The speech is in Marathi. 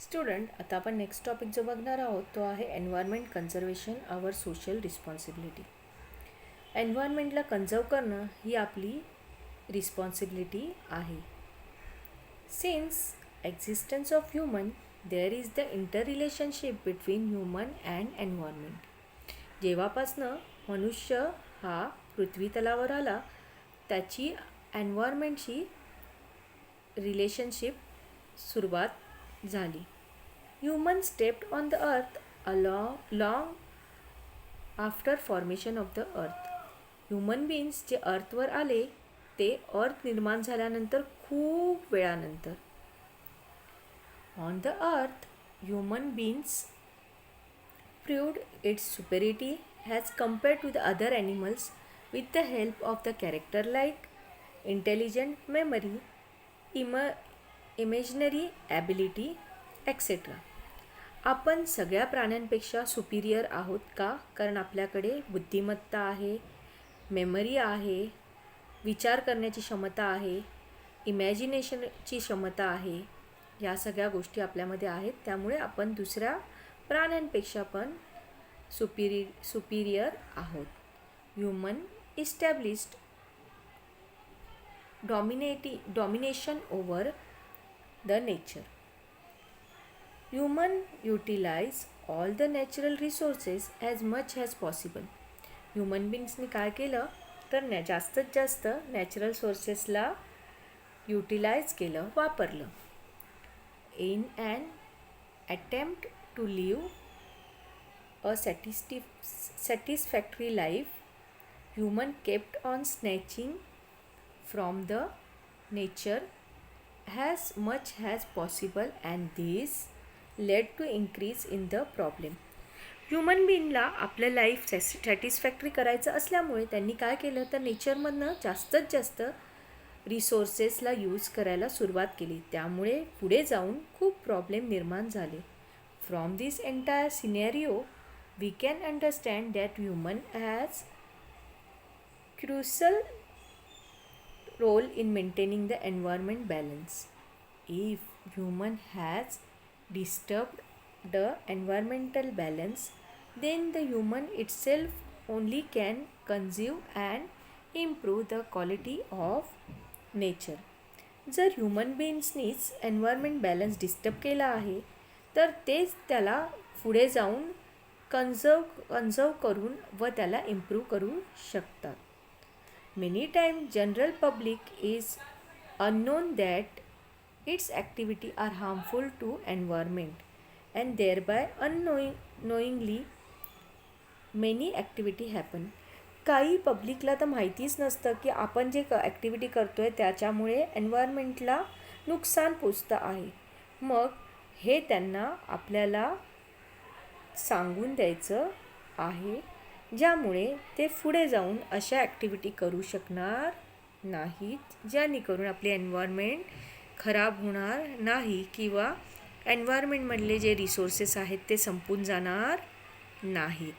स्टुडंट, आता आपण नेक्स्ट टॉपिक जो बघणार आहोत तो आहे environment conservation our social responsibility. एन्व्हायरमेंटला कन्झर्व करणं ही आपली रिस्पॉन्सिबिलिटी आहे. Since existence of human there is the inter relationship between human and environment. जेव्हापासनं मनुष्य हा पृथ्वी तलावर आला त्याची एन्व्हायरमेंटशी रिलेशनशिप सुरुवात झाली. Human stepped on the earth long after formation of the earth. Human beings जे अर्थवर आले ते अर्थ निर्माण झाल्यानंतर खूप वेळानंतर. On the earth human beings proved its superiority as compared to the other animals with the help of the character like intelligent memory, imaginary ability, etc. आपण सगळ्या प्राण्यांपेक्षा सुपिरियर आहोत का? कारण आपल्याकडे बुद्धिमत्ता आहे, मेमरी आहे, विचार करण्याची क्षमता आहे, इमॅजिनेशनची क्षमता आहे. या सगळ्या गोष्टी आपल्यामध्ये आहेत. त्यामुळे आपण दुसऱ्या प्राण्यांपेक्षा पण सुपिरियर आहोत. Human established domination over the nature. Human utilise all the natural resources as much as possible. Human बीइंग्सनी काय केलं तर जास्तीत जास्त नॅचरल सोर्सेसला युटिलाइज केलं, वापरलं. In an attempt to live a satisfactory life, human kept on snatching from the nature as much as possible and this led to increase in the problem. Human बीइंगला आपलं लाईफ सॅटिस्फॅक्टरी करायचं असल्यामुळे त्यांनी काय केलं तर नेचरमधनं जास्तीत जास्त रिसोर्सेसला यूज करायला सुरुवात केली. त्यामुळे पुढे जाऊन खूप प्रॉब्लेम निर्माण झाले. From this entire scenario we can understand that human has crucial role in maintaining the environment balance. If human has disturbed the environmental balance, then the human itself only can conserve and improve the quality of nature. जर ह्युमन बीइंग्सनीच एन्व्हायरमेंट बॅलन्स डिस्टर्ब केला आहे तर तेच त्याला पुढे जाऊन कन्झर्व करून व त्याला इम्प्रूव्ह करू शकतात. Many time general public is unknown that its activity are harmful to environment and thereby unknowingly many activity happen. काही पब्लिकला तर माहितीच नसतं की आपण जे ॲक्टिव्हिटी करतो आहे त्याच्यामुळे एन्व्हायरमेंटला नुकसान पोचतं आहे. मग हे त्यांना आपल्याला सांगून द्यायचं आहे ज्यामुळे ते पुढे जाऊन अशा ॲक्टिव्हिटी करू शकणार नाहीत जेणेकरून आपले एन्व्हायरमेंट खराब होणार नाही किंवा एन्व्हायरमेंटमधले जे रिसोर्सेस आहेत ते संपून जाणार नाहीत.